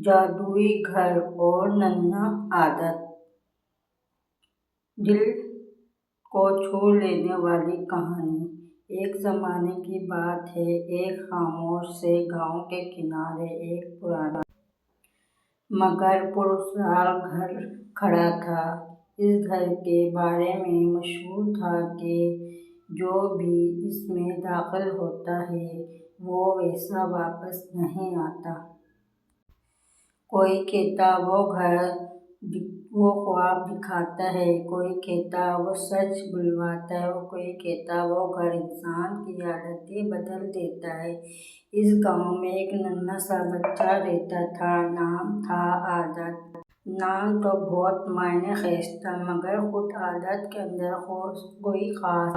جادوئی گھر اور ننھا عادت، دل کو چھو لینے والی کہانی۔ ایک زمانے کی بات ہے، ایک خاموش سے گاؤں کے کنارے ایک پرانا مگر پراسرار گھر کھڑا تھا۔ اس گھر کے بارے میں مشہور تھا کہ جو بھی اس میں داخل ہوتا ہے وہ ویسا واپس نہیں آتا۔ کوئی کہتا وہ خواب دکھاتا ہے، کوئی کہتا وہ سچ بلواتا ہے اور کوئی کہتا وہ گھر انسان کی عادتیں بدل دیتا ہے۔ اس گاؤں میں ایک ننھا سا بچہ رہتا تھا، نام تھا عادت۔ نام تو بہت معنی خیز تھا مگر خود عادت کے اندر کوئی خاص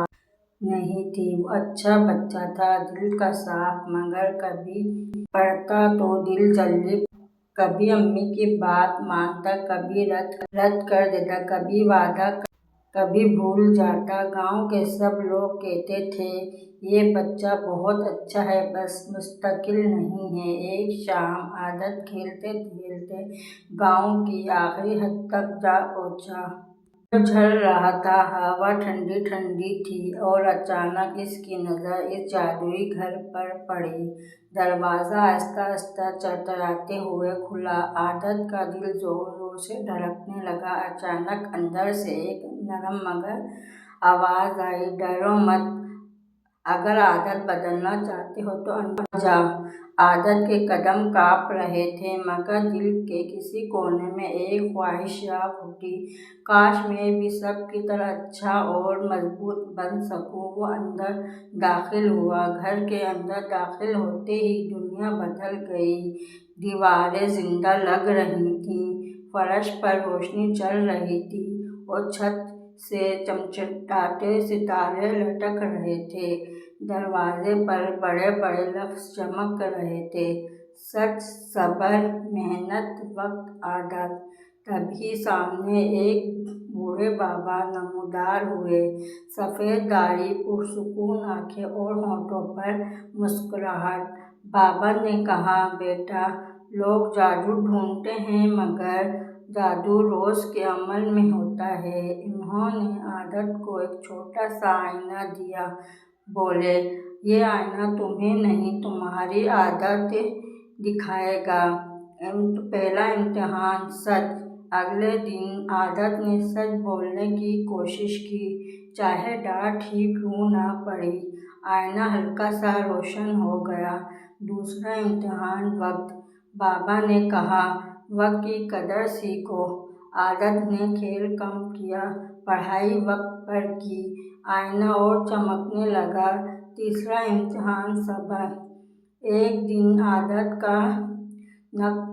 نہیں تھی۔ وہ اچھا بچہ تھا، دل کا صاف، مگر کبھی پڑھتا تو دل جلدی، کبھی امی کی بات مانتا، کبھی رد کر دیتا، کبھی وعدہ کبھی بھول جاتا۔ گاؤں کے سب لوگ کہتے تھے یہ بچہ بہت اچھا ہے، بس مستقل نہیں ہے۔ ایک شام عادت کھیلتے کھیلتے گاؤں کی آخری حد تک جا پہنچا۔ سورج ڈھل رہا تھا، ہوا ٹھنڈی ٹھنڈی تھی اور اچانک اس کی نظر اس جادوئی گھر پر پڑی۔ دروازہ آہستہ آہستہ تڑتڑاتے ہوئے کھلا۔ عادت کا دل زور زور سے دھڑکنے لگا۔ اچانک اندر سے ایک نرم مگر آواز آئی، ڈرو مت، اگر عادت بدلنا چاہتے ہو تو اندر آ جاؤ۔ عادت کے قدم کانپ رہے تھے مگر دل کے کسی کونے میں ایک خواہش جاگ اٹھی، کاش میں بھی سب کی طرح اچھا اور مضبوط بن سکوں۔ وہ اندر داخل ہوا۔ گھر کے اندر داخل ہوتے ہی دنیا بدل گئی۔ دیواریں زندہ لگ رہی تھیں، فرش پر روشنی چل رہی تھی اور چھت سے چمچماتے ستارے لٹک رہے تھے۔ دروازے پر بڑے بڑے لفظ چمک رہے تھے، سچ، صبر، محنت، وقت، عادت۔ تبھی سامنے ایک بوڑھے بابا نمودار ہوئے، سفید داڑھی، پرسکون آنکھیں اور ہونٹوں پر مسکراہٹ۔ بابا نے کہا، بیٹا، لوگ جادو ڈھونڈتے ہیں مگر جادو روز کے عمل میں ہوتا ہے۔ انہوں نے عادت کو ایک چھوٹا سا آئینہ دیا، بولے، یہ آئینہ تمہیں نہیں، تمہاری عادتیں دکھائے گا۔ پہلا امتحان، سچ۔ اگلے دن عادت نے سچ بولنے کی کوشش کی، چاہے ڈانٹ ہی کیوں نہ پڑی۔ آئینہ ہلکا سا روشن ہو گیا۔ دوسرا امتحان، وقت۔ بابا نے کہا، وقت کی قدر سیکھو۔ عادت نے کھیل کم کیا، پڑھائی وقت پر کی۔ آئینہ اور چمکنے لگا۔ تیسرا امتحان، صبر۔ ایک دن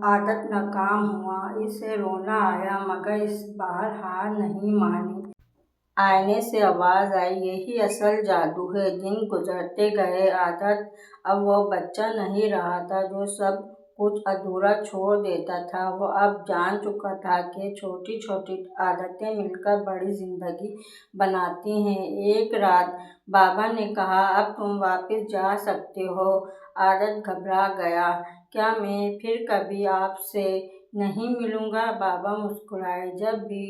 عادت ناکام ہوا، اسے رونا آیا مگر اس بار ہار نہیں مانی۔ آئینے سے آواز آئی، یہی اصل جادو ہے۔ دن گزرتے گئے، عادت اب وہ بچہ نہیں رہا تھا جو سب کچھ ادھورا چھوڑ دیتا تھا۔ وہ اب جان چکا تھا کہ چھوٹی چھوٹی عادتیں مل کر بڑی زندگی بناتی ہیں۔ ایک رات بابا نے کہا، اب تم واپس جا سکتے ہو۔ عادت گھبرا گیا، کیا میں پھر کبھی آپ سے نہیں ملوں گا؟ بابا مسکرائے، جب بھی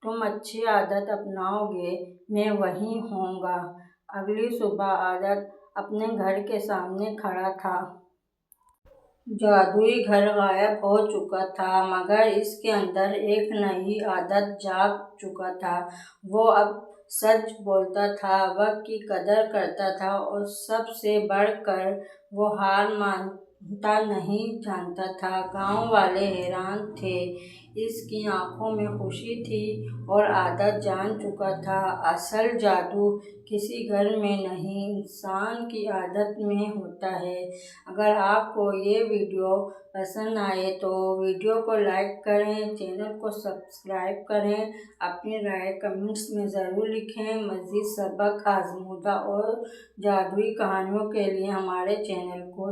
تم اچھی عادت اپناؤ گے میں وہیں ہوں گا۔ اگلی صبح عادت اپنے گھر کے سامنے کھڑا تھا۔ جادوئی گھر غائب ہو چکا تھا مگر اس کے اندر ایک نئی عادت جاگ چکا تھا۔ وہ اب سچ بولتا تھا، وقت کی قدر کرتا تھا اور سب سے بڑھ کر وہ ہار ماننا نہیں جانتا تھا۔ گاؤں والے حیران تھے، اس کی آنکھوں میں خوشی تھی اور عادت جان چکا تھا، اصل جادو کسی گھر میں نہیں، انسان کی عادت میں ہوتا ہے۔ اگر آپ کو یہ ویڈیو پسند آئے تو ویڈیو کو لائک کریں، چینل کو سبسکرائب کریں، اپنی رائے کمنٹس میں ضرور لکھیں۔ مزید سبق آموزہ اور جادوئی کہانیوں کے لیے ہمارے چینل کو